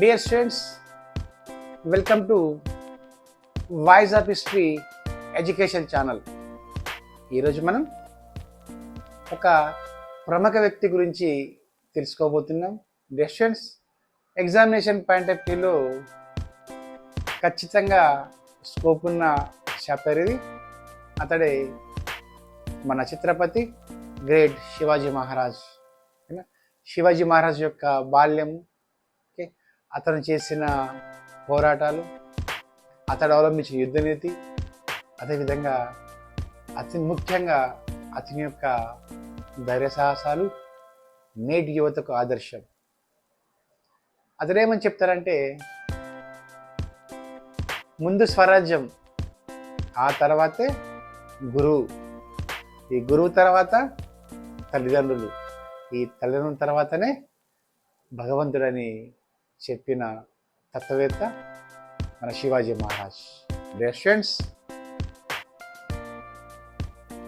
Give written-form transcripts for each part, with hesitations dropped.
Dear students, welcome to voice of history education channel. ఈరోజు మనం ఒక ప్రముఖ వ్యక్తి గురించి తెలుసుకోబోతున్నాం. Dear students, examination point of వ్యూలో ఖచ్చితంగా స్కోప్ ఉన్న చాప్టర్ ఇది. అతడే మన ఛత్రపతి గ్రేట్ శివాజీ మహారాజ్. శివాజీ మహారాజ్ యొక్క బాల్యం, అతను చేసిన పోరాటాలు, అతడు అవలంబించిన యుద్ధనీతి, అదేవిధంగా అతి ముఖ్యంగా అతని యొక్క ధైర్య సాహసాలు నేటి యువతకు ఆదర్శం. అతడేమని చెప్తారంటే, ముందు స్వరాజ్యం, ఆ తర్వాతే గురువు, ఈ గురువు తర్వాత తల్లిదండ్రులు, ఈ తల్లిదండ్రుల తర్వాతనే భగవంతుడని చెప్పిన తత్వవేత్త మన శివాజీ మహారాజ్. డియర్ స్టూడెంట్స్,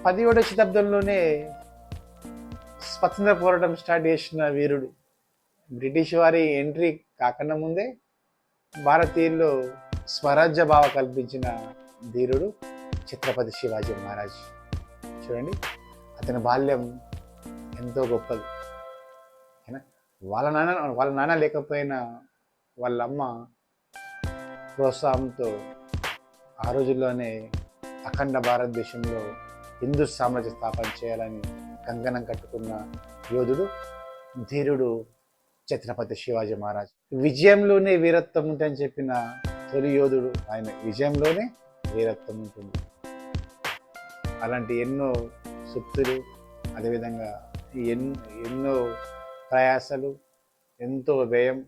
17వ శతాబ్దంలోనే స్వతంత్ర పోరాటం స్టార్ట్ చేసిన వీరుడు. బ్రిటిష్ వారి ఎంట్రీ కాకుండా ముందే భారతీయుల్లో స్వరాజ్య భావ కల్పించిన ధీరుడు ఛత్రపతి శివాజీ మహారాజ్. చూడండి, అతని బాల్యం ఎంతో గొప్పది. వాళ్ళ నాన్న లేకపోయినా వాళ్ళ అమ్మ ప్రోత్సాహంతో ఆ రోజుల్లోనే అఖండ భారతదేశంలో హిందూ సామ్రాజ్య స్థాపన చేయాలని కంకణం కట్టుకున్న యోధుడు, ధీరుడు ఛత్రపతి శివాజీ మహారాజ్. విజయంలోనే వీరత్వం ఉంటుందని చెప్పిన తొలి యోధుడు ఆయన. విజయంలోనే వీరత్వం ఉంటుంది. అలాంటి ఎన్నో సుత్తులు, అదేవిధంగా ఎన్నో ప్రయాసలు, ఎంతో వ్యయం,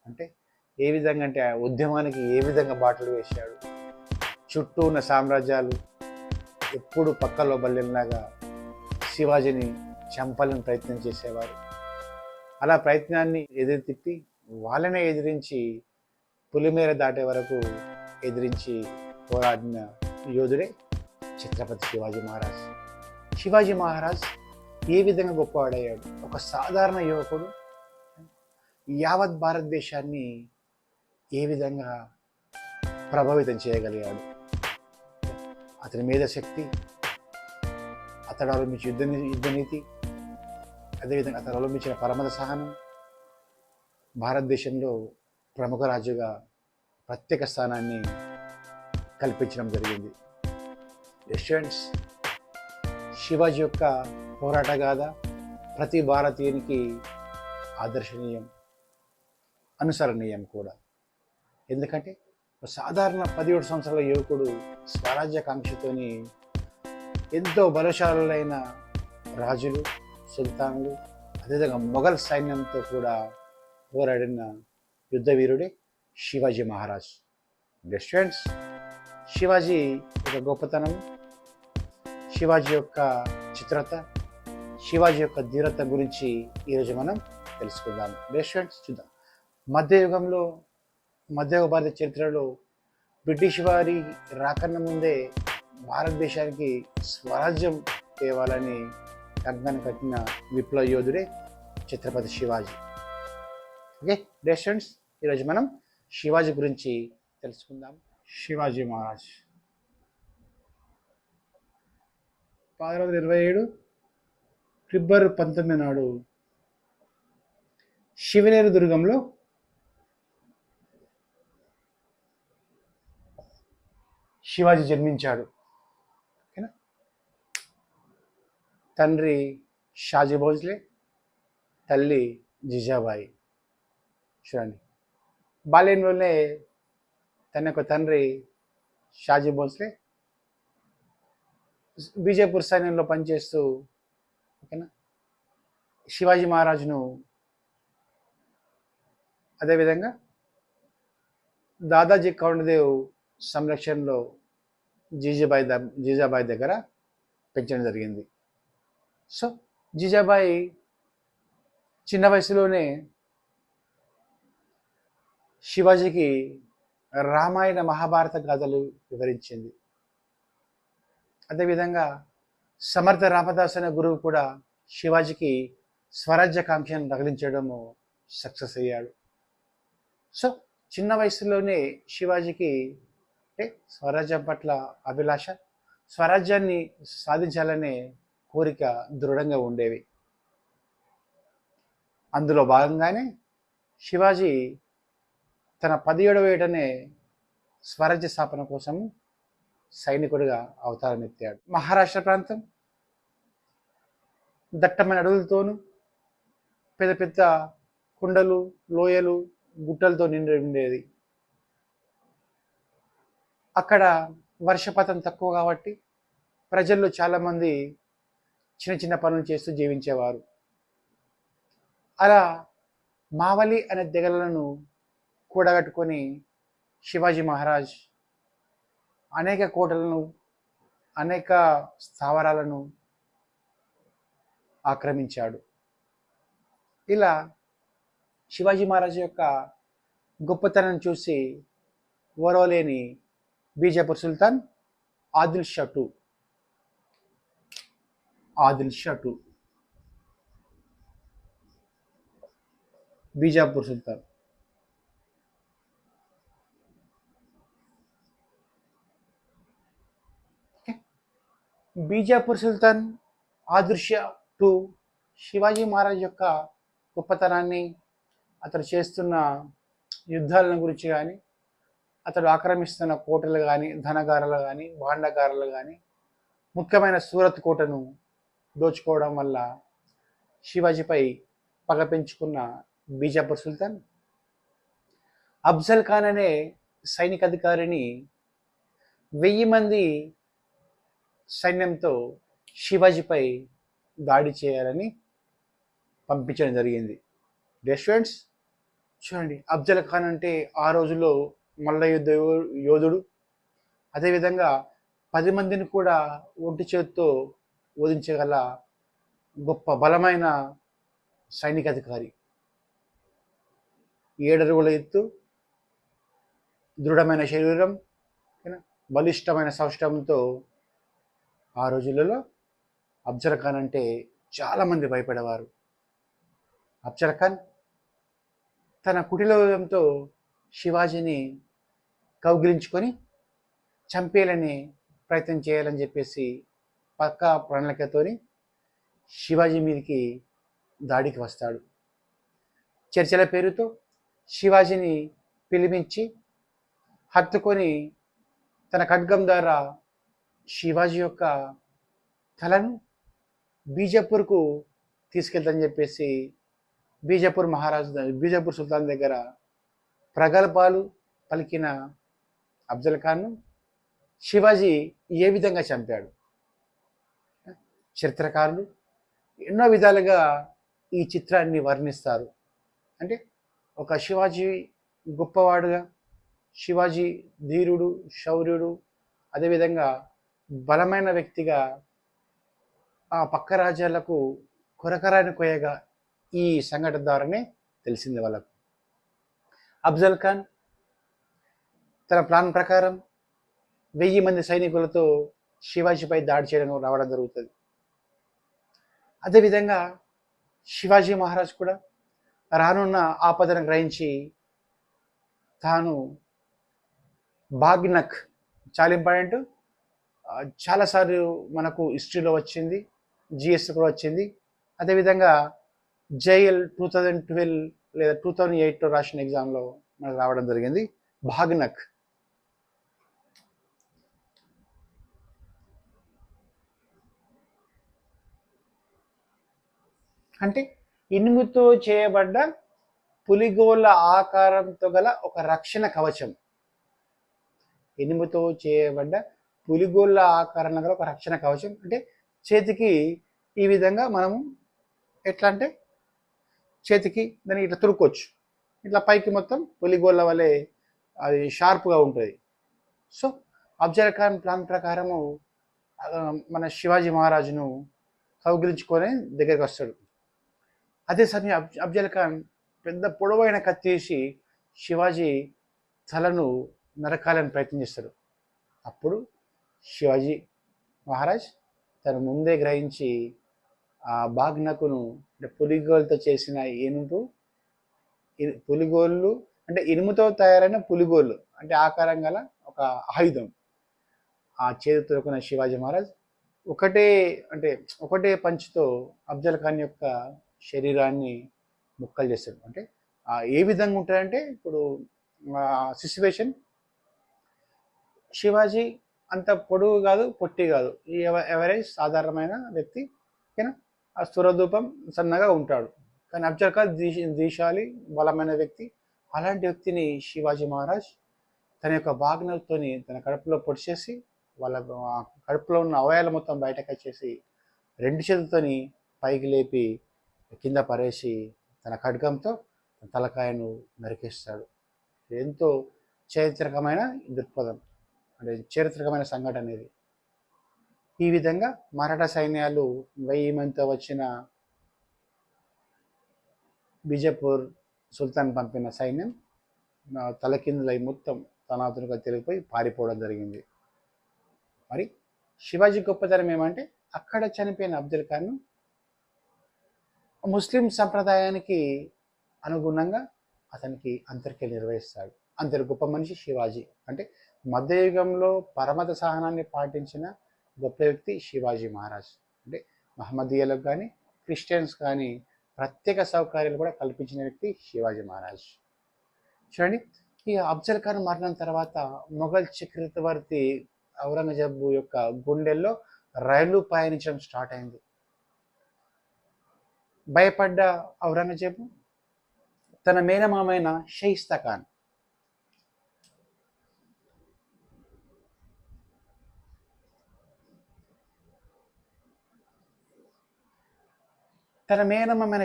అంటే ఏ విధంగా అంటే ఆ ఉద్యమానికి ఏ విధంగా బాటలు వేశాడు. చుట్టూ ఉన్న సామ్రాజ్యాలు ఎప్పుడు పక్కలో బల్లెల్లాగా శివాజీని చంపాలని ప్రయత్నం చేసేవారు. అలా ప్రయత్నాన్ని ఎదురు తిప్పి వాళ్ళనే ఎదిరించి పులిమేర దాటే వరకు ఎదిరించి పోరాడిన యోధుడే ఛత్రపతి శివాజీ మహారాజ్. శివాజీ మహారాజ్ ఏ విధంగా గొప్పవాడయ్యాడు? ఒక సాధారణ యువకుడు యావత్ భారతదేశాన్ని ఏ విధంగా ప్రభావితం చేయగలిగాడు? అతని మేధశక్తి, అతడు అవలంబించిన యుద్ధనీతి, అదేవిధంగా అతను అవలంబించిన పరమత సహనం భారతదేశంలో ప్రముఖ రాజుగా ప్రత్యేక స్థానాన్ని కల్పించడం జరిగింది. స్టూడెంట్స్, శివాజీ యొక్క పోరాట గాథ ప్రతి భారతీయునికి ఆదర్శనీయం, అనుసరణీయం కూడా. ఎందుకంటే సాధారణ 17 సంవత్సరాల యువకుడు స్వరాజ్యకాంక్షతోని ఎంతో బలశాలులైన రాజులు, సుల్తాన్లు, అదేవిధంగా మొఘల్ సైన్యంతో కూడా పోరాడిన యుద్ధవీరుడే శివాజీ మహారాజ్. స్టూడెంట్స్, శివాజీ యొక్క గొప్పతనం, శివాజీ యొక్క చిత్రత, శివాజీ యొక్క ధీరత గురించి ఈరోజు మనం తెలుసుకుందాం. స్టూడెంట్స్, చూద్దాం. మధ్యయుగంలో, మధ్యయుగ భారత చరిత్రలో బ్రిటిష్ వారి రాకన్నా ముందే భారతదేశానికి స్వరాజ్యం తేవాలని కంకణం కట్టిన విప్లవ యోధుడే ఛత్రపతి శివాజీ. ఓకే స్టూడెంట్స్, ఈరోజు మనం శివాజీ గురించి తెలుసుకుందాం. శివాజీ మహారాజ్ 1627 ఫిబ్రవరి 19 నాడు శివనేరు దుర్గంలో శివాజీ జన్మించాడు. ఓకేనా? తండ్రి షాజీ భోస్లే, తల్లి జిజాబాయి. చూడండి, బాల్యంలోనే తన యొక్క తండ్రి షాజీ భోస్లే బీజేపూర్ సైన్యంలో పనిచేస్తూ, ఓకేనా, శివాజీ మహారాజును, అదేవిధంగా దాదాజీ కౌండదేవ్ సంరక్షణలో జీజాబాయి దగ్గర పెంచడం జరిగింది. సో జీజాబాయి చిన్న వయసులోనే శివాజీకి రామాయణ మహాభారత గాథలు వివరించింది. అదేవిధంగా సమర్థ రామదాస్ అనే గురువు కూడా శివాజీకి స్వరాజ్యకాంక్షను రగిలించడము సక్సెస్ అయ్యాడు. సో చిన్న వయసులోనే శివాజీకి అంటే స్వరాజ్యం పట్ల అభిలాష, స్వరాజ్యాన్ని సాధించాలనే కోరిక దృఢంగా ఉండేవి. అందులో భాగంగానే శివాజీ తన 17వ ఏటనే స్వరాజ్య స్థాపన కోసం సైనికుడిగా అవతారం ఎత్తాడు. మహారాష్ట్ర ప్రాంతం దట్టమైన అడవులతోనూ పెద్ద పెద్ద కొండలు, లోయలు, గుట్టలతో నిండి ఉండేది. అక్కడ వర్షపాతం తక్కువ కాబట్టి ప్రజల్లో చాలామంది చిన్న చిన్న పనులు చేస్తూ జీవించేవారు. అలా మావలి అనే తెగలను కూడగట్టుకొని శివాజీ మహారాజ్ అనేక కోటలను, అనేక స్థావరాలను ఆక్రమించాడు. ఇలా శివాజీ మహారాజ్ యొక్క గొప్పతనం చూసి ఓర్వలేని బీజాపూర్ సుల్తాన్ ఆదిల్ షా టూ బీజాపూర్ సుల్తాన్ బీజాపూర్ సుల్తాన్ ఆదిల్ షా టూ శివాజీ మహారాజ్ యొక్క గొప్పతనాన్ని, అతడు చేస్తున్న యుద్ధాలను గురించి కానీ, అతడు ఆక్రమిస్తున్న కోటలు కానీ, ధనగారాలు కానీ, భాండాగారాలు కానీ, ముఖ్యమైన సూరత్ కోటను దోచుకోవడం వల్ల శివాజీపై పగ పెంచుకున్న బీజాపూర్ సుల్తాన్ అఫ్జల్ ఖాన్ అనే సైనిక అధికారిని 1000 మంది సైన్యంతో శివాజీపై దాడి చేయాలని పంపించడం జరిగింది. స్టూడెంట్స్ చూడండి, అఫ్జల్ ఖాన్ అంటే ఆ రోజుల్లో మల్ల యుద్ధ యోధుడు. అదేవిధంగా 10 మందిని కూడా ఒంటి చేతితో ఓదించగల గొప్ప బలమైన సైనికాధికారి. 7 అడుగుల ఎత్తు, దృఢమైన శరీరం, బలిష్టమైన సౌష్ఠవంతో ఆ రోజులలో అఫ్జల్ ఖాన్ అంటే చాలామంది భయపడేవారు. అఫ్జల్ ఖాన్ తన కుటిలతో శివాజీని కౌగిలించుకొని చంపేయాలని ప్రయత్నం చేయాలని చెప్పేసి పక్కా ప్రణాళికతోని శివాజీ మీదకి దాడికి వస్తాడు. చర్చల పేరుతో శివాజీని పిలిపించి హత్తుకొని తన ఖడ్గం ద్వారా శివాజీ యొక్క తలను బీజాపూర్కు తీసుకెళ్తాని చెప్పేసి బీజాపూర్ సుల్తాన్ దగ్గర ప్రగల్భాలు పలికిన అఫ్జల్ ఖాన్ను శివాజీ ఏ విధంగా చంపాడు? చరిత్రకారులు ఎన్నో విధాలుగా ఈ చిత్రాన్ని వర్ణిస్తారు. అంటే ఒక శివాజీ గొప్పవాడుగా, శివాజీ ధీరుడు, శౌర్యుడు, అదేవిధంగా బలమైన వ్యక్తిగా ఆ పక్క రాజ్యాలకు కొరకరాని కోయగా ఈ సంఘటన ద్వారానే తెలిసింది వాళ్ళకు. అఫ్జల్ ఖాన్ తన ప్లాన్ ప్రకారం 1000 మంది సైనికులతో శివాజీపై దాడి చేయడం రావడం జరుగుతుంది. అదేవిధంగా శివాజీ మహారాజ్ కూడా రానున్న ఆపదను గ్రహించి తాను బాగ్నక్, చాలా ఇంపార్టెంట్, చాలాసార్లు మనకు హిస్టరీలో వచ్చింది, జిఎస్ కూడా వచ్చింది. అదేవిధంగా జైఎల్ 2012 లేదా 2008లో రాసిన ఎగ్జామ్లో మనకు రావడం జరిగింది. బాగ్నక్ అంటే ఇనుముతో చేయబడ్డ పులిగోళ్ళ ఆకారంతో గల ఒక రక్షణ కవచం. ఇనుముతో చేయబడ్డ పులిగోళ్ళ ఆకారంలో గల ఒక రక్షణ కవచం. అంటే చేతికి ఈ విధంగా మనము ఎట్లా అంటే చేతికి దాన్ని ఇట్లా తురుకోవచ్చు, ఇట్లా పైకి మొత్తం పులిగోళ్ళ వలె అది షార్ప్గా ఉంటుంది. సో అఫ్జల్ ఖాన్ ప్లాన్ ప్రకారము మన శివాజీ మహారాజును కౌగిలించుకొని దగ్గరికి వస్తాడు. అదే సమయం అఫ్జల్ ఖాన్ పెద్ద పొడవైన కత్తేసి శివాజీ తలను నరకాలని ప్రయత్నం చేస్తాడు. అప్పుడు శివాజీ మహారాజ్ తను ముందే గ్రహించి ఆ బాగ్నకును, అంటే పులిగోలుతో చేసిన పులిగోళ్ళు అంటే ఇనుముతో తయారైన పులిగోళ్ళు అంటే ఆకారం గల ఒక ఆయుధం ఆ చేతితో దొరికిన శివాజీ మహారాజ్ ఒకటే అంటే ఒకటే పంచ్తో అఫ్జల్ ఖాన్ యొక్క శరీరాన్ని ముక్కలు చేస్తాడు. అంటే ఏ విధంగా ఉంటాడంటే ఇప్పుడు సిచ్యువేషన్ శివాజీ అంత పొడుగు కాదు పొట్టి కాదు, ఈ ఎవరేజ్ సాధారణమైన వ్యక్తి, ఓకేనా. ఆ స్థూరధూపం సన్నగా ఉంటాడు, కానీ అఫ్జల్ ఖాన్ దీశాలి బలమైన వ్యక్తి. అలాంటి వ్యక్తిని శివాజీ మహారాజ్ తన యొక్క వాగ్నతోని తన కడుపులో పొడిచేసి వాళ్ళ కడుపులో ఉన్న అవయాలు మొత్తం బయటకు వచ్చేసి రెండు చేతులతోని పైకి లేపి కింద పరేసి తన ఖడ్గంతో తలకాయను నరికేస్తాడు. ఎంతో చారిత్రకమైన దృక్పథం, అంటే చారిత్రకమైన సంఘటన ఇది. ఈ విధంగా మరాఠా సైన్యాలు 1000 మందితో వచ్చిన బీజపూర్ సుల్తాన్ పంపిన సైన్యం తలకిందులై మొత్తం తనాతునుగా తిరిగిపోయి పారిపోవడం జరిగింది. మరి శివాజీ గొప్పతనం ఏమంటే అక్కడ చనిపోయిన అఫ్జల్ ఖాన్ను ముస్లిం సంప్రదాయానికి అనుగుణంగా అతనికి అంత్యక్రియలు నిర్వహిస్తాడు. అంతటి గొప్ప మనిషి శివాజీ. అంటే మధ్యయుగంలో పరమత సహనాన్ని పాటించిన గొప్ప వ్యక్తి శివాజీ మహారాజ్. అంటే మహమ్మదీయులకు కానీ క్రిస్టియన్స్ కానీ ప్రత్యేక సౌకర్యాలు కూడా కల్పించిన వ్యక్తి శివాజీ మహారాజ్. చూడండి, ఈ అఫ్జల్ ఖాన్ మరణం తర్వాత మొఘల్ చక్రవర్తి ఔరంగజేబు యొక్క గుండెల్లో రైలు పయనించడం స్టార్ట్ అయింది. భయపడ్డ ఔరంగజేబు తన మేనమామైన షైస్తా ఖాన్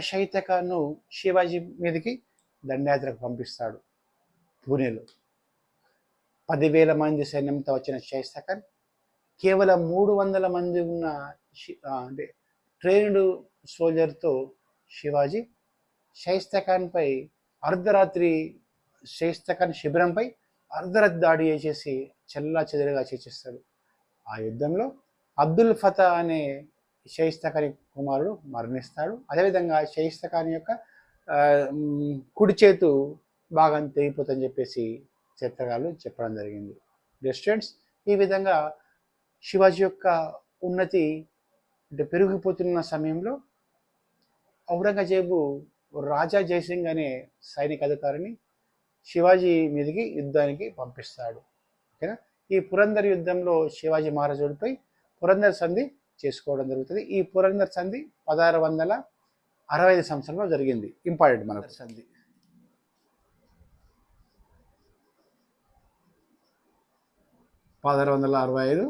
షైస్తా ఖాన్ను శివాజీ మీదకి దండయాత్రకు పంపిస్తాడు. పూణేలో 10,000 మంది సైన్యంతో వచ్చిన షైస్తా ఖాన్ కేవలం 300 మంది ఉన్న అంటే ట్రైన్డ్ సోల్జర్తో శివాజీ షైస్తా ఖాన్పై అర్ధరాత్రి షైస్తా ఖాన్ శిబిరంపై అర్ధరాత్రి దాడి చేసేసి చెల్లా చెదరుగా చేసేస్తాడు. ఆ యుద్ధంలో అబ్దుల్ ఫతా అనే షైస్తా ఖాన్ కుమారుడు మరణిస్తాడు. అదేవిధంగా షైస్తా ఖాన్ యొక్క కుడి చేతు భాగం తెగిపోతుందని చెప్పేసి చరిత్రకారులు చెప్పడం జరిగింది. స్టూడెంట్స్, ఈ విధంగా శివాజీ యొక్క ఉన్నతి అంటే పెరిగిపోతున్న సమయంలో ఔరంగజేబు రాజా జయసింగ్ అనే సైనిక అధికారిని శివాజీ మీదకి యుద్ధానికి పంపిస్తాడు. ఓకేనా. ఈ పురందర్ యుద్ధంలో శివాజీ మహారాజుడిపై పురందర్ సంధి చేసుకోవడం జరుగుతుంది. ఈ పురందర్ సంధి 1665 సంవత్సరంలో జరిగింది. ఇంపార్టెంట్ మనకు సంధి. 1665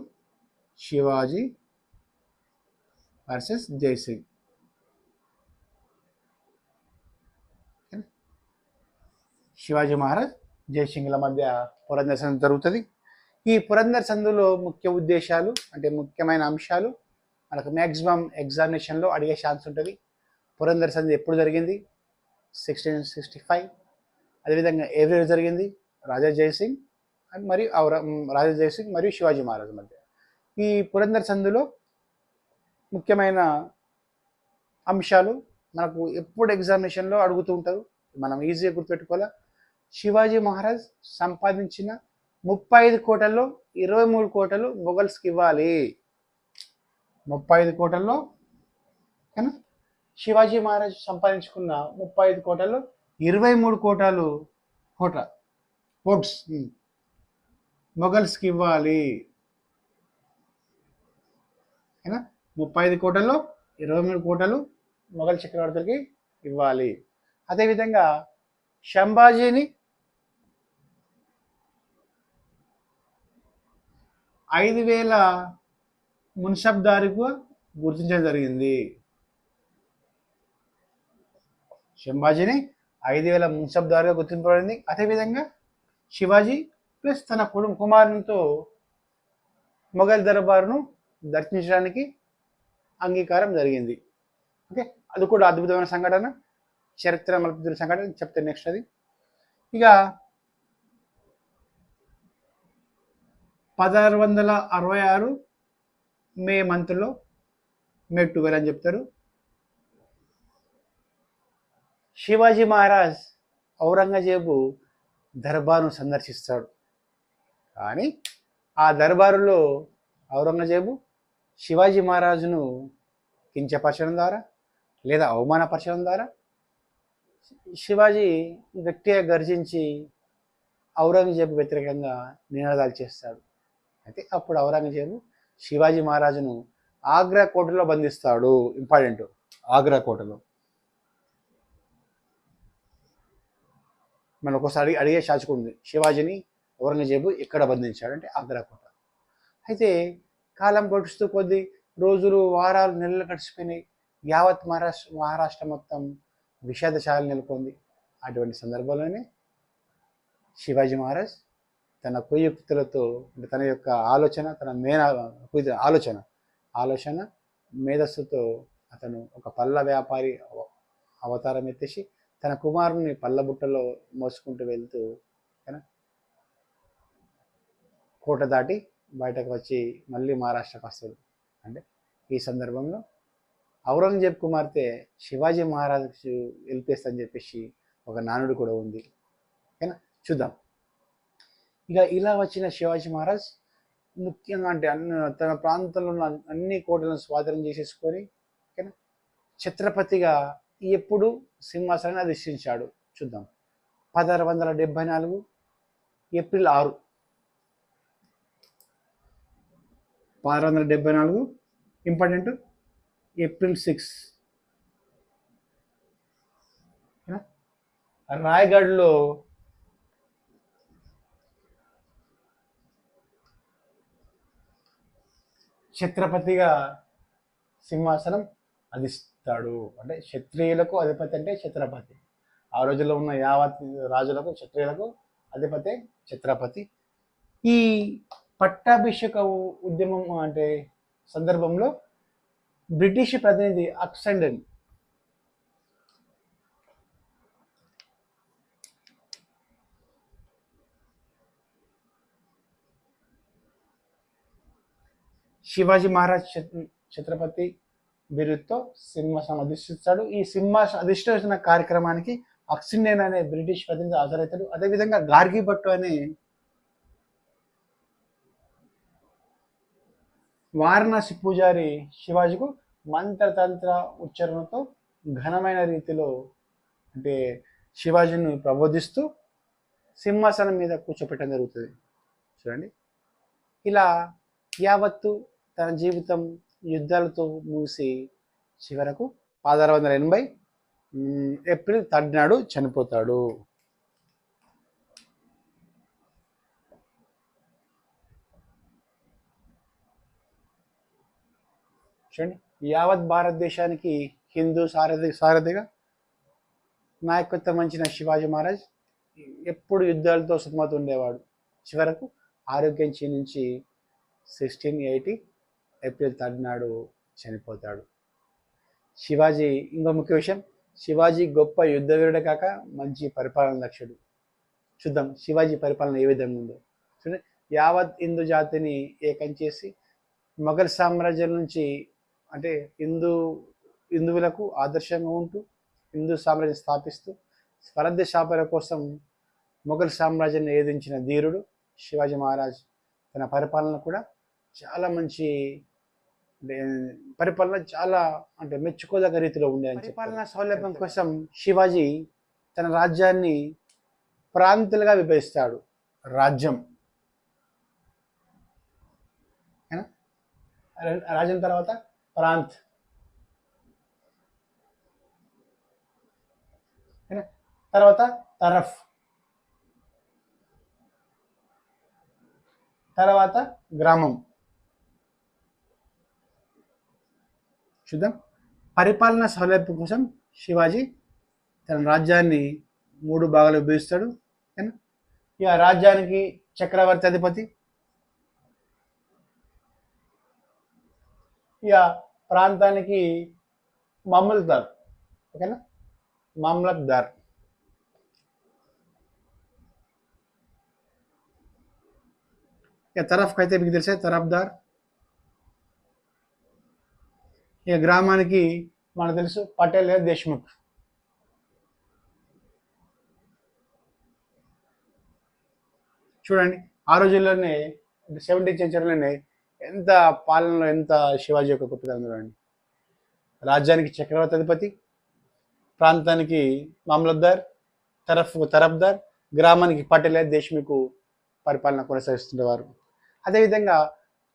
శివాజీ వర్సెస్ జైసింగ్. శివాజీ మహారాజ్ జైసింగ్ల మధ్య పురందర్ సంధి జరుగుతుంది. ఈ పురందర్ సంధిలో ముఖ్య ఉద్దేశాలు అంటే ముఖ్యమైన అంశాలు మనకు మ్యాక్సిమం ఎగ్జామినేషన్లో అడిగే ఛాన్స్ ఉంటుంది. పురందర్ సంధి ఎప్పుడు జరిగింది? 1665. అదేవిధంగా ఎవరు జరిగింది? రాజా జయసింగ్ మరియు శివాజీ మహారాజ్ మధ్య. ఈ పురందర్ సంధిలో ముఖ్యమైన అంశాలు మనకు ఎప్పుడు ఎగ్జామినేషన్లో అడుగుతూ ఉంటారు, మనం ఈజీగా గుర్తుపెట్టుకోవాలా. శివాజీ మహారాజ్ సంపాదించిన 35 కోటల్లో 23 కోటలు మొఘల్స్కి ఇవ్వాలి. 35 కోటల్లో శివాజీ మహారాజ్ సంపాదించుకున్న 35 కోటల్లో 23 కోటలు పోర్ట్స్ మొఘల్స్కి ఇవ్వాలి. 35 కోటల్లో 23 కోటలు మొఘల్ చక్రవర్తులకి ఇవ్వాలి. అదేవిధంగా సంభాజీని 5,000 మున్సబ్దారుగా గుర్తించడం జరిగింది. సంభాజీని 5,000 మున్సబ్దారుగా గుర్తింపబడింది. అదేవిధంగా శివాజీ ప్లస్ తన కుమారునితో మొఘల్ దర్బారును దర్శించడానికి అంగీకారం జరిగింది. ఓకే, అది కూడా అద్భుతమైన సంఘటన, చరిత్ర మలుపుతున్న సంఘటన చెప్తే నెక్స్ట్ అది. ఇక 1666 మే మంత్లో మే 12 అని చెప్తారు. శివాజీ మహారాజ్ ఔరంగజేబు దర్బారును సందర్శిస్తాడు. కానీ ఆ దర్బారులో ఔరంగజేబు శివాజీ మహారాజును కించపరచడం ద్వారా లేదా అవమానపరచడం ద్వారా శివాజీ గట్టిగా గర్జించి ఔరంగజేబు వ్యతిరేకంగా నినాదాలు చేస్తాడు. అయితే అప్పుడు ఔరంగజేబు శివాజీ మహారాజును ఆగ్రా కోటలో బంధిస్తాడు. ఇంపార్టెంట్, ఆగ్రా కోటలో. మనం ఒకసారి అడిగే చాచుకుంది, శివాజీని ఔరంగజేబు ఎక్కడ బంధించాడు అంటే ఆగ్రా కోట. అయితే కాలం గడుస్తూ కొద్దీ రోజులు, వారాలు, నెలలు గడిచిపోయినాయి. యావత్ మహారాష్ట్ర మొత్తం విషాదశాలు నెలకొంది. అటువంటి సందర్భంలోనే శివాజీ మహారాజ్ తన కుయుక్తులతో, తన యొక్క ఆలోచన, తన ఆలోచన మేధస్సుతో అతను ఒక పళ్ళ వ్యాపారి అవతారం ఎత్తేసి తన కుమారుని పళ్ళబుట్టలో మోసుకుంటూ వెళ్తూ కోట దాటి బయటకు వచ్చి మళ్ళీ మహారాష్ట్రకు వస్తాడు. అంటే ఈ సందర్భంలో ఔరంగజేబ్ కుమార్తె శివాజీ మహారాజు వెళ్ళిపేస్తని చెప్పేసి ఒక నానుడు కూడా ఉంది. ఓకేనా, చూద్దాం. ఇక ఇలా వచ్చిన శివాజీ మహారాజ్ ముఖ్యంగా అంటే తన ప్రాంతంలో ఉన్న అన్ని కోటలను స్వాధీనం చేసేసుకొని ఓకేనా ఛత్రపతిగా ఎప్పుడు సింహాసనాన్ని అధిష్ఠించాడు. చూద్దాం. 1674 ఏప్రిల్ 6, 1674 ఇంపార్టెంట్, ఏప్రిల్ 6 రాయగఢ్లో ఛత్రపతిగా సింహాసనం అధిస్తాడు. అంటే క్షత్రియులకు అధిపతి అంటే ఛత్రపతి. ఆ రోజుల్లో ఉన్న యావత్ రాజులకు, క్షత్రియులకు అధిపతి ఛత్రపతి. ఈ పట్టాభిషేక ఉద్యమం అంటే సందర్భంలో బ్రిటిష్ ప్రతినిధి అక్సెండెన్ శివాజీ మహారాజ్ ఛత్రపతి బిరుదుతో సింహాసనం అధిష్టిస్తాడు. ఈ సింహాసనం అధిష్ఠించిన కార్యక్రమానికి అక్సెండెన్ అనే బ్రిటిష్ ప్రతినిధి హాజరవుతాడు. అదేవిధంగా గార్గి భట్టు అనే వారణాసి పూజారి శివాజీకు మంత్రతంత్ర ఉచ్చారణతో ఘనమైన రీతిలో అంటే శివాజీని ప్రబోధిస్తూ సింహాసనం మీద కూర్చోపెట్టడం జరుగుతుంది. చూడండి, ఇలా యావత్తు తన జీవితం యుద్ధాలతో మూసి చివరకు 1680 ఏప్రిల్ 3 నాడు చనిపోతాడు. చూడండి, యావత్ భారతదేశానికి హిందూ సారథిగా నాయకత్వం వహించిన శివాజీ మహారాజ్ ఎప్పుడు యుద్ధాలతో సతమతమవుతుండేవాడు. చివరకు ఆరోగ్యం క్షీణించి 1680 ఏప్రిల్ 3 నాడు చనిపోతాడు. శివాజీ, ఇంకో ముఖ్య విషయం, శివాజీ గొప్ప యుద్ధవీరుడే కాక మంచి పరిపాలన దక్షుడు. చూద్దాం శివాజీ పరిపాలన ఏ విధంగా ఉందో. చూడండి, యావత్ హిందూ జాతిని ఏకం చేసి మొఘల్ సామ్రాజ్యం నుంచి అంటే హిందువులకు ఆదర్శంగా ఉంటూ హిందూ సామ్రాజ్యం స్థాపిస్తూ స్వరాజ్య స్థాపన కోసం మొఘల్ సామ్రాజ్యాన్ని ఏదించిన ధీరుడు శివాజీ మహారాజ్. తన పరిపాలన కూడా చాలా మంచి పరిపాలన, చాలా అంటే మెచ్చుకోదగ్గ రీతిలో ఉండే. పరిపాలన సౌలభ్యం కోసం శివాజీ తన రాజ్యాన్ని ప్రాంతాలుగా విభజిస్తాడు. రాజ్యం రాజ్యం తర్వాత ప్రాంత్, తర్వాత తరఫ్, తర్వాత గ్రామం. చూద్దాం. పరిపాలన సౌలభ్యం కోసం శివాజీ తన రాజ్యాన్ని 3 భాగాలు విభజిస్తాడు. ఇక రాజ్యానికి చక్రవర్తి అధిపతి, ఇక ప్రాంతానికి మమ్లక్దార్. ఓకేనా, మమ్లక్దార్. ఇక తరఫ్కి అయితే మీకు తెలిసే తరఫ్దార్. ఇక గ్రామానికి మనకు తెలుసు పటేల్ లేదా దేశ్ముఖ్. చూడండి ఆ రోజుల్లోనే 17th సెంచరీలోనే ఎంత పాలనలో ఎంత శివాజీ యొక్క గొప్పతనం చూడండి. రాజ్యానికి చక్రవర్తి అధిపతి, ప్రాంతానికి మామలద్దార్, తరఫ్దార్, గ్రామానికి పటేలే దేశ్ముఖ్ పరిపాలన కొనసాగిస్తుండేవారు. అదేవిధంగా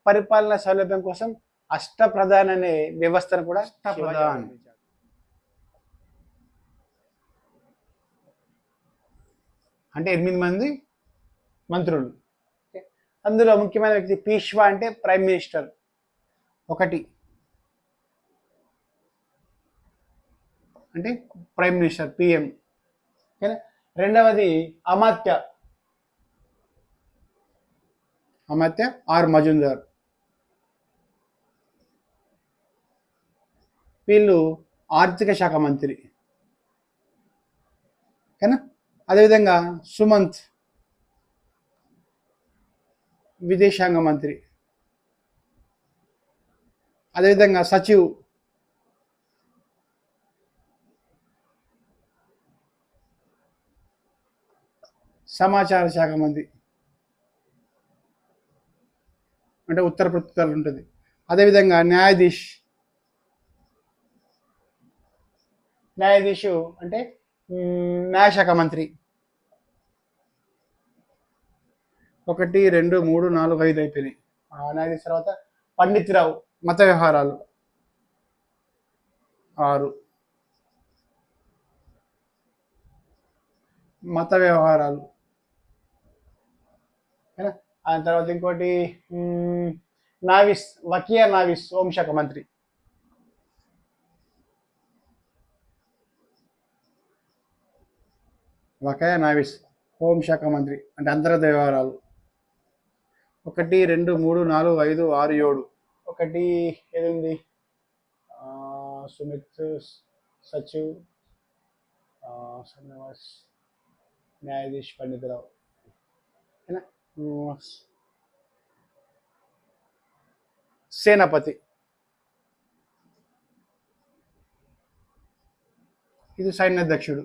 పరిపాలన సౌలభ్యం కోసం అష్టప్రధాన్ అనే వ్యవస్థను కూడా అంటే 8 మంది మంత్రులు. అందులో ముఖ్యమైన వ్యక్తి పీష్వా అంటే ప్రైమ్ మినిస్టర్ ఒకటి, అంటే ప్రైమ్ మినిస్టర్ పిఎం. రెండవది అమాత్య ఆర్ మజుందార్, వీళ్ళు ఆర్థిక శాఖ మంత్రి. ఓకేనా. అదేవిధంగా సుమంత్ విదేశాంగ మంత్రి. అదేవిధంగా సచివ్ సమాచార శాఖ మంత్రి, అంటే ఉత్తర ప్రత్యుత్తరాలు ఉంటుంది. అదేవిధంగా న్యాయాధీశు అంటే న్యాయశాఖ మంత్రి. 1 2 3 4 5 అయిపోయినాయి. న్యాయాధీశ తర్వాత పండిత్ రావు మత వ్యవహారాలు 6, మత వ్యవహారాలు. ఆ తర్వాత ఇంకోటి వకియా నావిస్ హోంశాఖ మంత్రి. వకయా నావిస్ హోంశాఖ మంత్రి అంటే అంతర్గత వ్యవహారాలు. 1 2 3 4 5 6 7. ఒకటి ఏది సుమిత్, సచివ్, శ్రీనివాస్, న్యాయాధీశ్ పండిత్ రావు. సేనాపతి, ఇది సైన్యాధ్యక్షుడు.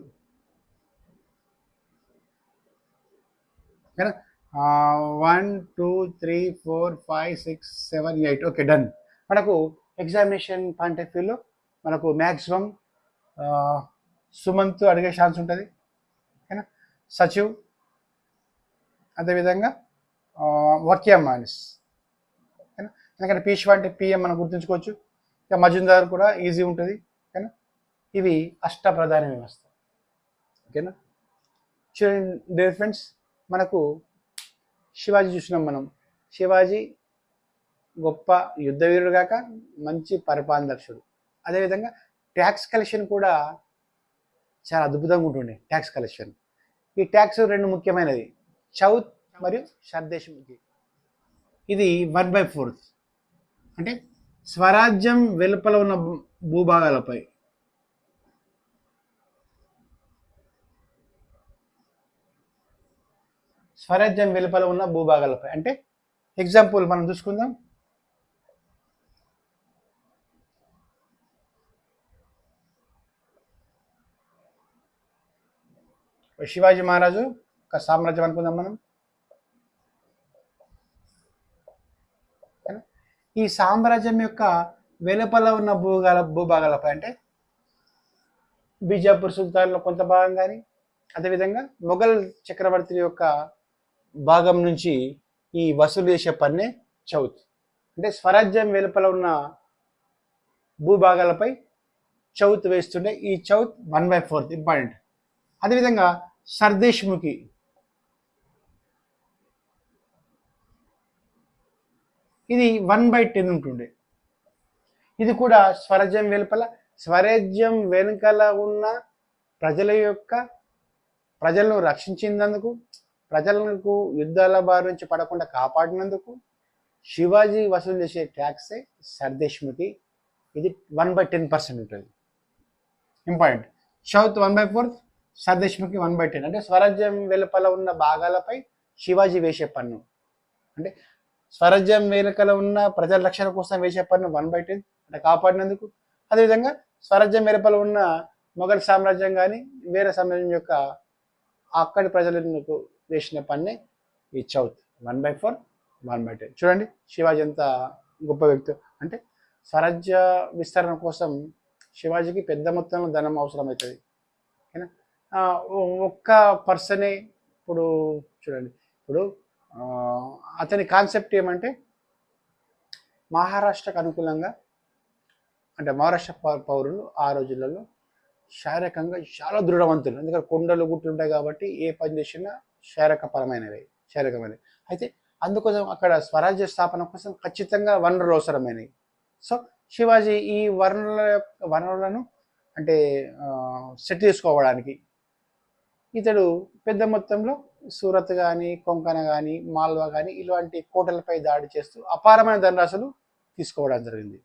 1 2 3 4 5 6 7 8. Okay, done. మనకు ఎగ్జామినేషన్ పాయింట్ ఆఫ్ వ్యూలో మనకు మ్యాక్సిమం సుమంత్ అడిగే ఛాన్స్ ఉంటుంది. ఓకేనా. సచివ్, అదేవిధంగా వకియా మానిస్. ఓకేనా. ఎందుకంటే పీష్వా అంటే పిఎం మనం గుర్తుంచుకోవచ్చు. ఇక మజుందార్ కూడా ఈజీ ఉంటుంది. ఓకేనా. ఇవి అష్టప్రధాన వ్యవస్థ. ఓకేనా. చూడండి డియర్ ఫ్రెండ్స్, మనకు శివాజీ చూసినాం మనం. శివాజీ గొప్ప యుద్ధవీరుడు కాక మంచి పరిపాలన దక్షుడు. అదేవిధంగా ట్యాక్స్ కలెక్షన్ కూడా చాలా అద్భుతంగా ఉంటుండే. ట్యాక్స్ కలెక్షన్, ఈ ట్యాక్స్ 2 ముఖ్యమైనది, చౌత్ మరియు షర్దేశ్ముఖి. ఇది 1/4 అంటే స్వరాజ్యం వెలుపల ఉన్న భూభాగాలపై. స్వరాజ్యం వెలుపల ఉన్న భూభాగాలపై అంటే ఎగ్జాంపుల్ మనం చూసుకుందాం. శివాజీ మహారాజు ఒక సామ్రాజ్యం అనుకుందాం మనం. ఈ సామ్రాజ్యం యొక్క వెలుపల ఉన్న భూభాగాలపై అంటే బీజాపూర్ సుల్తాన్లో కొంత భాగం కానీ, అదేవిధంగా మొఘల్ చక్రవర్తి యొక్క భాగం నుంచి ఈ వసూలు చేసే పన్నే చౌత్. అంటే స్వరాజ్యం వెలుపల ఉన్న భూభాగాలపై చౌత్ వేస్తుండే. ఈ చౌత్ 1/4 ఇంపార్టెంట్. అదేవిధంగా సర్దేశ్ముఖి, ఇది 1/10 ఉంటుండే. ఇది కూడా స్వరాజ్యం వెనుకల ఉన్న ప్రజలను రక్షించినందుకు, ప్రజలకు యుద్ధాల బారి నుంచి పడకుండా కాపాడినందుకు శివాజీ వసూలు చేసే ట్యాక్సే సర్దేశ్ముఖి. ఇది 1/10% ఉంటుంది. ఇంపార్టెంట్. చౌత్ 1/4, సర్దేశ్ముఖి 1/10. అంటే స్వరాజ్యం వెలుపల ఉన్న భాగాలపై శివాజీ వేసే పన్ను. అంటే స్వరాజ్యం వెనుకల ఉన్న ప్రజల రక్షణ కోసం వేసే పన్ను 1/10 అంటే కాపాడినందుకు. అదేవిధంగా స్వరాజ్యం వెలుపల ఉన్న మొఘల్ సామ్రాజ్యం కానీ వేరే సామ్రాజ్యం యొక్క అక్కడి ప్రజలకు వేసిన పన్నే ఈ చౌత్ 1/4 1/10. చూడండి శివాజీ ఎంత గొప్ప వ్యక్తి అంటే స్వరాజ్య విస్తరణ కోసం శివాజీకి పెద్ద మొత్తంలో ధనం అవసరం అవుతుంది. ఓకేనా. ఒక్క పర్సనే ఇప్పుడు చూడండి ఇప్పుడు అతని కాన్సెప్ట్ ఏమంటే మహారాష్ట్రకు అనుకూలంగా అంటే మహారాష్ట్ర పౌరులు ఆ రోజులలో శారీరకంగా చాలా దృఢవంతులు. ఎందుకంటే కొండలు గుట్లు ఉంటాయి కాబట్టి ఏ పని చేసినా శారీరకపరమైనవి. అయితే అందుకోసం అక్కడ స్వరాజ్య స్థాపన కోసం ఖచ్చితంగా వనరులు అవసరమైనవి. సో శివాజీ ఈ వనరులను అంటే సెట్ చేసుకోవడానికి ఇతడు పెద్ద మొత్తంలో సూరత్ కానీ కొంకణ కానీ మాల్వా కానీ ఇలాంటి కోటలపై దాడి చేస్తూ అపారమైన ధనరాశులు తీసుకోవడం జరిగింది.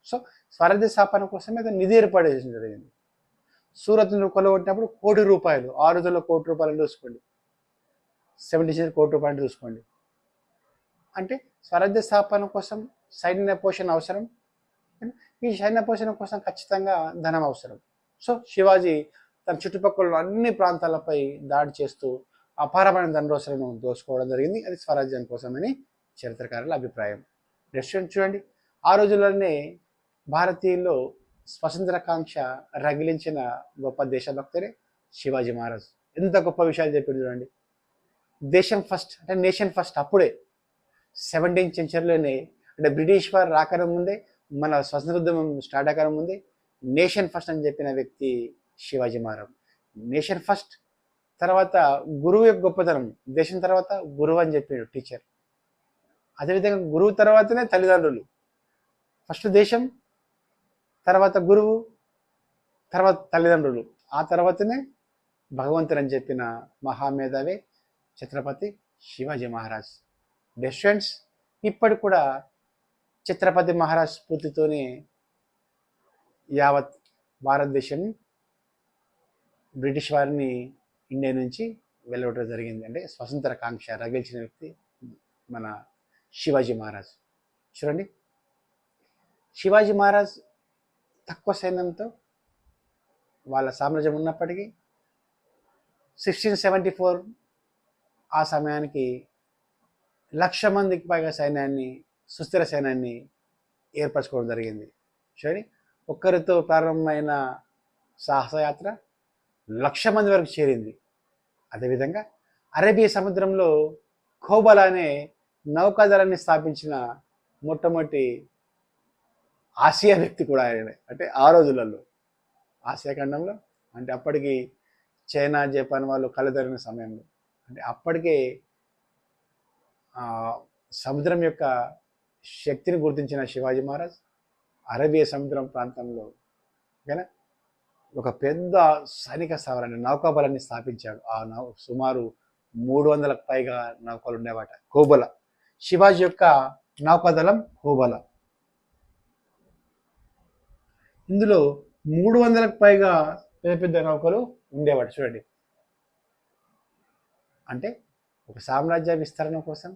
సో స్వరాజ్య స్థాపన కోసమే అతను నిధి ఏర్పాటు చేయడం జరిగింది. సూరత్ను కొలగొట్టినప్పుడు ₹1,00,00,000 ఆ రోజుల్లో ₹1,00,00,000 చూసుకోండి, 76 కోటి రూపాయలు చూసుకోండి. అంటే స్వరాజ్య స్థాపన కోసం సైన్య పోషణ అవసరం. ఈ సైన్య పోషణ కోసం ఖచ్చితంగా ధనం అవసరం. సో శివాజీ తన చుట్టుపక్కల అన్ని ప్రాంతాలపై దాడి చేస్తూ అపారమైన ధనరాశులను దోచుకోవడం జరిగింది. అది స్వరాజ్యం కోసమని చరిత్రకారుల అభిప్రాయం. రెస్టారెంట్ చూడండి, ఆ రోజుల్లోనే భారతీయుల్లో స్వతంత్రకాంక్ష రగిలించిన గొప్ప దేశభక్తుడే శివాజీ మహారాజ్. ఎంత గొప్ప విషయాలు చెప్పింది చూడండి. దేశం ఫస్ట్ అంటే నేషన్ ఫస్ట్ అప్పుడే 17th సెంచరీలోనే అంటే బ్రిటిష్ వారు రాకన ముందే మన స్వతంత్రోద్యమం స్టార్ట్ అవ్వక ముందే నేషన్ ఫస్ట్ అని చెప్పిన వ్యక్తి శివాజీ మహారాజ్. నేషన్ ఫస్ట్ తర్వాత గురువు యొక్క గొప్పతనం, దేశం తర్వాత గురువు అని చెప్పాడు టీచర్. అదేవిధంగా గురువు తర్వాతనే తల్లిదండ్రులు. ఫస్ట్ దేశం, తర్వాత గురువు, తర్వాత తల్లిదండ్రులు, ఆ తర్వాతనే భగవంతుడు అని చెప్పిన మహామేధావి ఛత్రపతి శివాజీ మహారాజ్. బెస్ట్ ఫ్రెండ్స్, ఇప్పటికి కూడా ఛత్రపతి మహారాజ్ స్ఫూర్తితోనే యావత్ భారతదేశం బ్రిటిష్ వారిని ఇండియా నుంచి వెళ్ళవడం జరిగింది. అంటే స్వతంత్ర కాంక్ష రగిల్చిన వ్యక్తి మన శివాజీ మహారాజ్. చూడండి, శివాజీ మహారాజ్ తక్కువ సైన్యంతో వాళ్ళ సామ్రాజ్యం ఉన్నప్పటికీ 1674 ఆ సమయానికి 1,00,000 మందికి పైగా సైన్యాన్ని, సుస్థిర సైన్యాన్ని ఏర్పరచుకోవడం జరిగింది. చూడండి, ఒక్కరితో ప్రారంభమైన సాహసయాత్ర 1,00,000 మంది వరకు చేరింది. అదేవిధంగా అరేబియా సముద్రంలో ఖోబలా అనే నౌకాదళాన్ని స్థాపించిన మొట్టమొదటి ఆసియా వ్యక్తి కూడా ఆయనే. అంటే ఆ రోజులలో ఆసియా ఖండంలో అంటే అప్పటికి చైనా జపాన్ వాళ్ళు కలదరిన సమయంలో అంటే అప్పటికే సముద్రం యొక్క శక్తిని గుర్తించిన శివాజీ మహారాజ్ అరేబియా సముద్రం ప్రాంతంలో ఓకేనా ఒక పెద్ద సైనిక స్థావరాన్ని నౌకాబలాన్ని స్థాపించాడు. ఆ సుమారు 300లకు పైగా నౌకలు ఉండేవాట. కోబల శివాజీ యొక్క నౌకాదళం కోబల. ఇందులో 300లకు పైగా పెద్ద పెద్ద నౌకలు ఉండేవాడు. చూడండి, అంటే ఒక సామ్రాజ్య విస్తరణ కోసం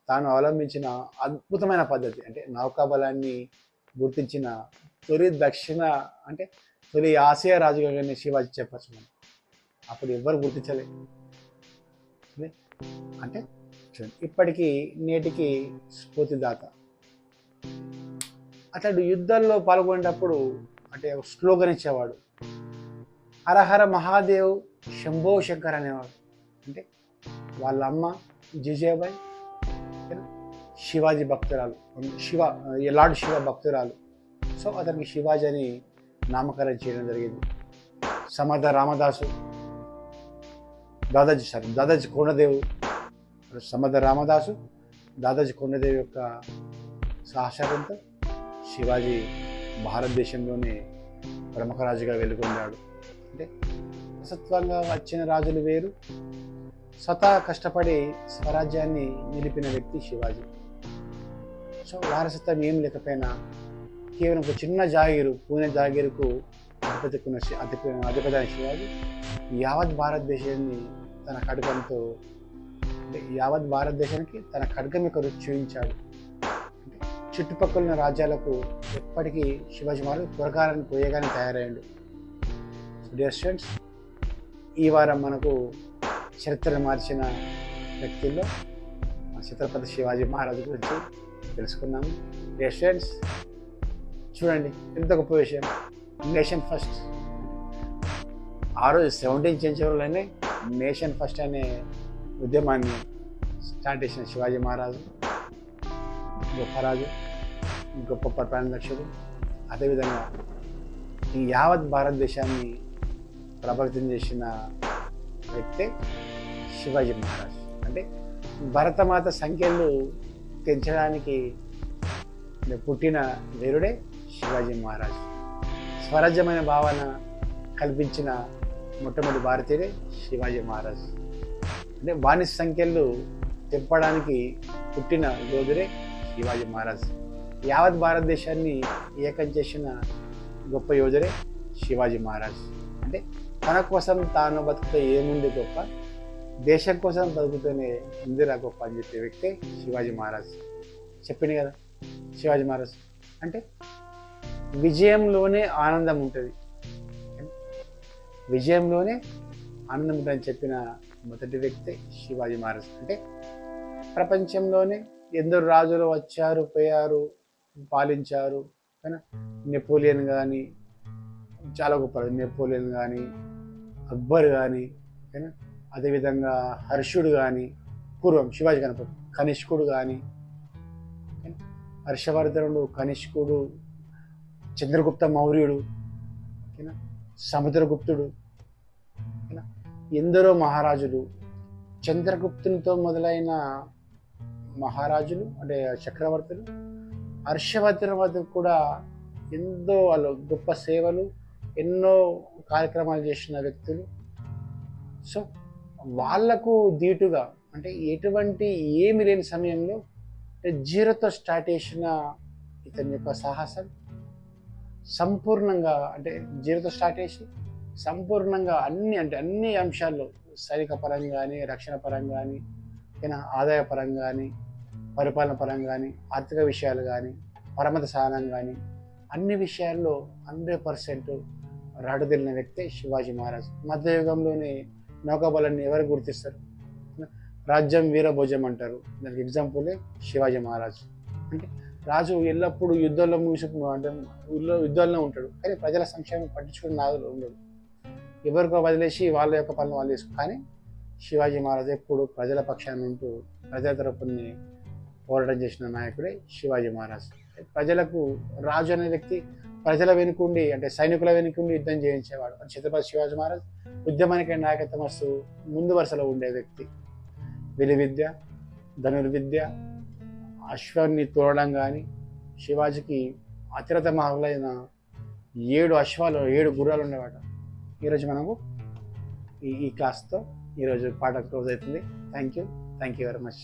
తాను అవలంబించిన అద్భుతమైన పద్ధతి. అంటే నౌకాబలాన్ని గుర్తించిన తొలి ఆసియా రాజుగానే శివాజీ చెప్పచ్చు మనం. అప్పుడు ఎవ్వరు గుర్తించలేదు. అంటే చూడండి, ఇప్పటికీ నేటికి స్ఫూర్తిదాత. అతడు యుద్ధాల్లో పాల్గొనేటప్పుడు అంటే స్లోగన్ ఇచ్చేవాడు, హరహర మహాదేవ్ శంభో శంకర్ అనేవాడు. అంటే వాళ్ళ అమ్మ జిజేబాయ్ శివాజీ భక్తురాలు, లార్డ్ శివ భక్తురాలు. సో అతనికి శివాజీ అని నామకరణం చేయడం జరిగింది. సమర్థ రామదాసు దాదాజీ కొండదేవు, సమర్థ రామదాసు దాదాజీ కొండదేవి యొక్క సహకారంతో శివాజీ భారతదేశంలోనే ప్రముఖ రాజుగా వెలుగొందాడు. అంటే వారసత్వంగా వచ్చిన రాజులు వేరు, స్వతహా కష్టపడి స్వరాజ్యాన్ని నిలిపిన వ్యక్తి శివాజీ. సో వారసత్వం ఏం లేకపోయినా కేవలం ఒక చిన్న జాగీరు, పూణే జాగీరుకు అధిపతి శివాజీ యావత్ భారతదేశాన్ని తన ఖడ్గంతో యావత్ భారతదేశానికి తన ఖడ్గం యొక్క రుచి చూపించాడు. చుట్టుపక్కల ఉన్న రాజ్యాలకు ఎప్పటికీ శివాజీ మహారాజ్ త్వరగాలని పోయేగానే తయారయ్యాడు. డియర్ స్టూడెంట్స్, ఈ వారం మనకు చరిత్రను మార్చిన వ్యక్తుల్లో ఛత్రపతి శివాజీ మహారాజు గురించి తెలుసుకున్నాము. స్టూడెంట్స్ చూడండి ఎంత గొప్ప విషయం. నేషన్ ఫస్ట్ ఆ రోజు 17th సెంచరీలోనే నేషన్ ఫస్ట్ అనే ఉద్యమాన్ని స్టార్ట్ చేసిన శివాజీ మహారాజు గొప్ప రాజు, గొప్ప పరిపాలన దక్షుడు. అదేవిధంగా ఈ యావత్ భారతదేశాన్ని ప్రభావితం చేసిన వ్యక్తే శివాజీ మహారాజ్. అంటే భరతమాత సంఖ్యలు పెంచడానికి పుట్టిన వీరుడే శివాజీ మహారాజ్. స్వరాజ్యమైన భావన కల్పించిన మొట్టమొదటి భారతీయుడే శివాజీ మహారాజ్. అంటే బానిస సంఖ్యలు తెంపడానికి పుట్టిన యోధుడే శివాజీ మహారాజ్. యావత్ భారతదేశాన్ని ఏకం చేసిన గొప్ప యోధుడే శివాజీ మహారాజ్. అంటే తన కోసం తాను బతుకుతే ఏముంది గొప్ప, దేశం కోసం బతుకుతూనే ఇందిరా గొప్ప అని చెప్పే వ్యక్తే శివాజీ మహారాజ్. చెప్పింది కదా శివాజీ మహారాజ్ అంటే విజయంలోనే ఆనందం ఉంటుంది, విజయంలోనే ఆనందం ఉంటుందని చెప్పిన మొదటి వ్యక్తే శివాజీ మహారాజ్. అంటే ప్రపంచంలోనే ఎందరు రాజులు వచ్చారు, పోయారు, పాలించారు. కానీ నెపోలియన్ కానీ చాలా గొప్ప, నెపోలియన్ కానీ అక్బర్ కానీ అదేవిధంగా హర్షుడు కానీ పూర్వం శివాజీ గణపతి కనిష్కుడు కానీ హర్షవర్ధనుడు, కనిష్కుడు, చంద్రగుప్త మౌర్యుడు, సముద్రగుప్తుడు, ఎందరో మహారాజులు. చంద్రగుప్తునితో మొదలైన మహారాజులు అంటే చక్రవర్తులు, హర్షవర్ధన్ వద్ద కూడా ఎంతో వాళ్ళు గొప్ప సేవలు, ఎన్నో కార్యక్రమాలు చేసిన వ్యక్తులు. సో వాళ్లకు ధీటుగా అంటే ఎటువంటి ఏమి లేని సమయంలో జీరోతో స్టార్ట్ చేసిన ఇతని యొక్క సాహసం సంపూర్ణంగా అంటే జీరోతో స్టార్ట్ చేసి సంపూర్ణంగా అన్ని అంశాల్లో సైనిక పరంగా కానీ, రక్షణ పరంగా కానీ, ఆదాయ పరంగా కానీ, పరిపాలన పరంగా కానీ, ఆర్థిక విషయాలు కానీ, పరమత సాధనం కానీ అన్ని విషయాల్లో 100% రాటుదేలిన వ్యక్తే శివాజీ మహారాజ్. మధ్యయుగంలోనే నౌకాబలాన్ని ఎవరు గుర్తిస్తారు? రాజ్యం వీరభోజం అంటారు. దానికి ఎగ్జాంపులే శివాజీ మహారాజ్. అంటే రాజు ఎల్లప్పుడూ యుద్ధాల్లో అంటే యుద్ధాల్లో ఉంటాడు, కానీ ప్రజల సంక్షేమం పట్టించుకుని నాదులు ఉండడు. ఎవరికో వదిలేసి వాళ్ళ యొక్క పనులు వాళ్ళు చేసుకు. కానీ శివాజీ మహారాజ్ ఎప్పుడు ప్రజల పక్షాన్ని ఉంటూ ప్రజల తరపుని పోరాటం చేసిన నాయకుడే శివాజీ మహారాజ్. ప్రజలకు రాజు అనే వ్యక్తి ప్రజల వెనుకుండి అంటే సైనికుల వెనుకుండి యుద్ధం చేయించేవాడు. ఛత్రపతి శివాజీ మహారాజ్ ఉద్యమానికి నాయకత్వం వస్తూ ముందు వరుసలో ఉండే వ్యక్తి. విలువిద్య, ధనుర్విద్య, అశ్వాన్ని తోడడం కానీ, శివాజీకి అతిరథ మహలైన 7 అశ్వాలు 7 గుర్రాలు ఉండేవాడు. ఈరోజు మనము ఈ క్లాస్తో ఈరోజు పాఠం క్లోజ్ అవుతుంది. Thank you very much.